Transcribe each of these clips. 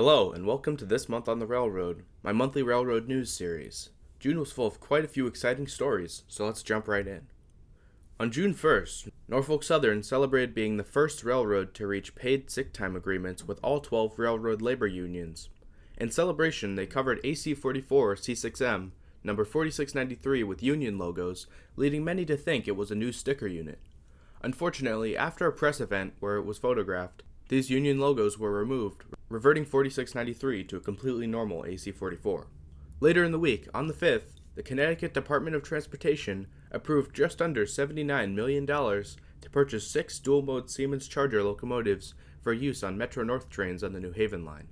Hello, and welcome to This Month on the Railroad, my monthly railroad news series. June was full of quite a few exciting stories, so let's jump right in. On June 1st, Norfolk Southern celebrated being the first railroad to reach paid sick time agreements with all 12 railroad labor unions. In celebration, they covered AC44 C6M, number 4693 with union logos, leading many to think it was a new sticker unit. Unfortunately, after a press event where it was photographed, these union logos were removed, reverting 4693 to a completely normal AC44. Later in the week, on the 5th, the Connecticut Department of Transportation approved just under $79 million to purchase 6 dual-mode Siemens Charger locomotives for use on Metro-North trains on the New Haven line.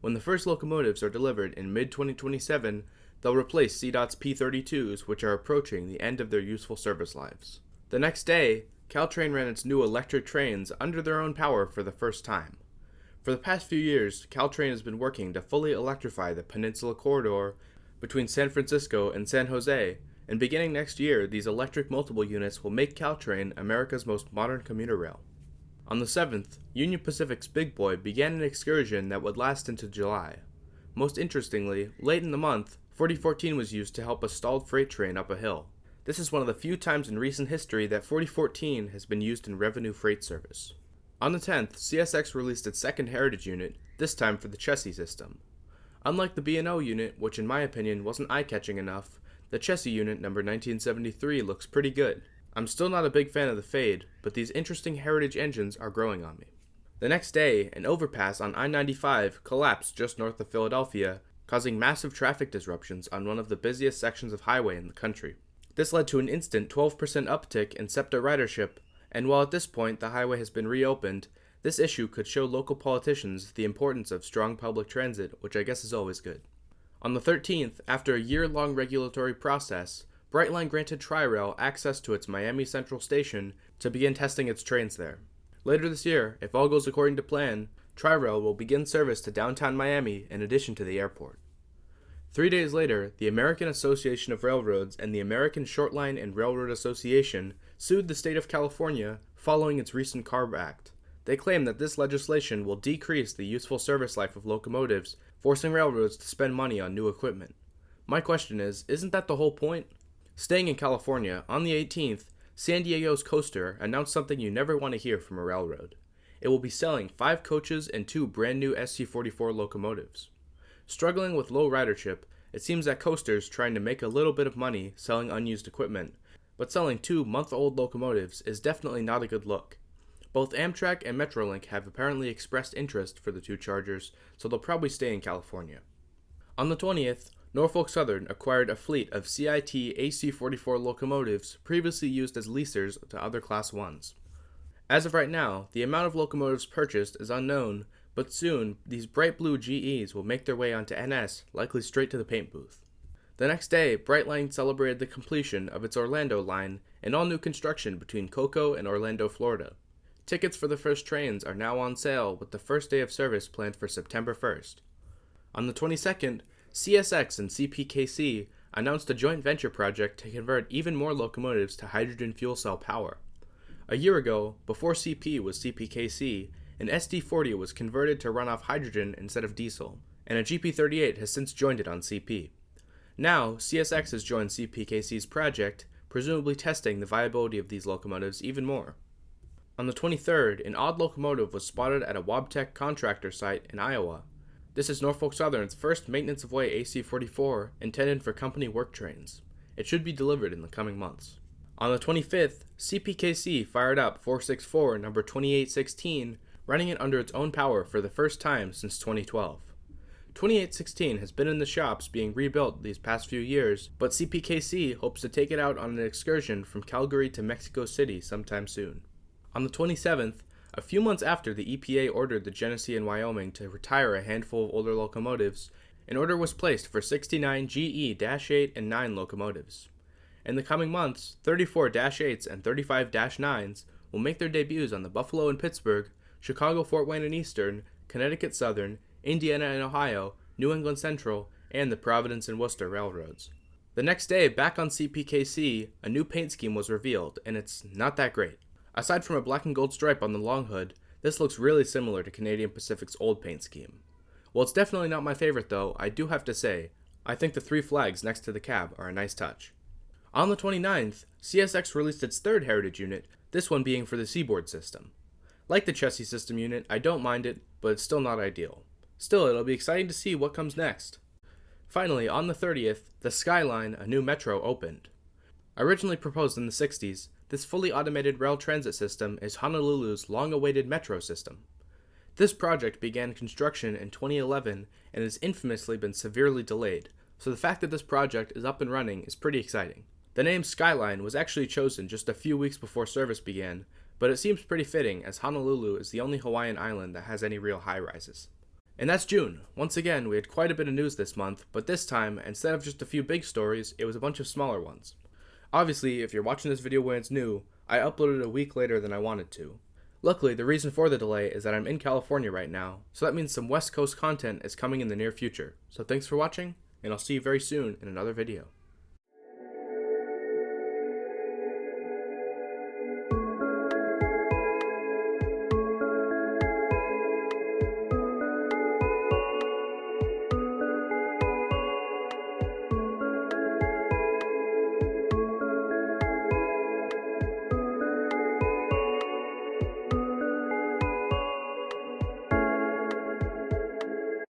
When the first locomotives are delivered in mid-2027, they'll replace CDOT's P32s, which are approaching the end of their useful service lives. The next day, CalTrain ran its new electric trains under their own power for the first time. For the past few years, CalTrain has been working to fully electrify the Peninsula Corridor between San Francisco and San Jose, and beginning next year, these electric multiple units will make CalTrain America's most modern commuter rail. On the 7th, Union Pacific's Big Boy began an excursion that would last into July. Most interestingly, late in the month, 4014 was used to help a stalled freight train up a hill. This is one of the few times in recent history that 4014 has been used in revenue freight service. On the 10th, CSX released its second heritage unit, this time for the Chessie system. Unlike the B&O unit, which in my opinion wasn't eye-catching enough, the Chessie unit number 1973 looks pretty good. I'm still not a big fan of the fade, but these interesting heritage engines are growing on me. The next day, an overpass on I-95 collapsed just north of Philadelphia, causing massive traffic disruptions on one of the busiest sections of highway in the country. This led to an instant 12% uptick in SEPTA ridership, and while at this point the highway has been reopened, this issue could show local politicians the importance of strong public transit, which I guess is always good. On the 13th, after a year-long regulatory process, Brightline granted TriRail access to its MiamiCentral station to begin testing its trains there. Later this year, if all goes according to plan, TriRail will begin service to downtown Miami in addition to the airport. 3 days later, the American Association of Railroads and the American Shortline and Railroad Association sued the state of California following its recent CARB Act. They claim that this legislation will decrease the useful service life of locomotives, forcing railroads to spend money on new equipment. My question is, isn't that the whole point? Staying in California, on the 18th, San Diego's Coaster announced something you never want to hear from a railroad. It will be selling 5 coaches and 2 brand new SC44 locomotives. Struggling with low ridership, it seems that Coaster's trying to make a little bit of money selling unused equipment, but selling 2 month-old locomotives is definitely not a good look. Both Amtrak and Metrolink have apparently expressed interest for the 2 chargers, so they'll probably stay in California. On the 20th, Norfolk Southern acquired a fleet of CIT AC44 locomotives previously used as leasers to other Class 1s. As of right now, the amount of locomotives purchased is unknown, but soon, these bright blue GEs will make their way onto NS, likely straight to the paint booth. The next day, Brightline celebrated the completion of its Orlando line and all new construction between Cocoa and Orlando, Florida. Tickets for the first trains are now on sale, with the first day of service planned for September 1st. On the 22nd, CSX and CPKC announced a joint venture project to convert even more locomotives to hydrogen fuel cell power. A year ago, before CP was CPKC, an SD40 was converted to run off hydrogen instead of diesel, and a GP38 has since joined it on CP. Now, CSX has joined CPKC's project, presumably testing the viability of these locomotives even more. On the 23rd, an odd locomotive was spotted at a Wabtec contractor site in Iowa. This is Norfolk Southern's first maintenance-of-way AC44 intended for company work trains. It should be delivered in the coming months. On the 25th, CPKC fired up 464 number 2816, running it under its own power for the first time since 2012. 2816 has been in the shops being rebuilt these past few years, but CPKC hopes to take it out on an excursion from Calgary to Mexico City sometime soon. On the 27th, a few months after the EPA ordered the Genesee and Wyoming to retire a handful of older locomotives, an order was placed for 69 GE-8 and 9 locomotives. In the coming months, 34 -8s and 35 -9s will make their debuts on the Buffalo and Pittsburgh, Chicago, Fort Wayne and Eastern, Connecticut Southern, Indiana and Ohio, New England Central, and the Providence and Worcester railroads. The next day, back on CPKC, a new paint scheme was revealed, and it's not that great. Aside from a black and gold stripe on the long hood, this looks really similar to Canadian Pacific's old paint scheme. While it's definitely not my favorite though, I do have to say, I think the 3 flags next to the cab are a nice touch. On the 29th, CSX released its third heritage unit, this one being for the Seaboard system. Like the Chessie system unit, I don't mind it, but it's still not ideal. Still, it'll be exciting to see what comes next. Finally, on the 30th, the Skyline, a new metro, opened. Originally proposed in the 60s, this fully automated rail transit system is Honolulu's long-awaited metro system. This project began construction in 2011 and has infamously been severely delayed, so the fact that this project is up and running is pretty exciting. The name Skyline was actually chosen just a few weeks before service began, but it seems pretty fitting as Honolulu is the only Hawaiian island that has any real high-rises. And that's June. Once again, we had quite a bit of news this month, but this time, instead of just a few big stories, it was a bunch of smaller ones. Obviously, if you're watching this video when it's new, I uploaded a week later than I wanted to. Luckily, the reason for the delay is that I'm in California right now, so that means some West Coast content is coming in the near future. So thanks for watching, and I'll see you very soon in another video.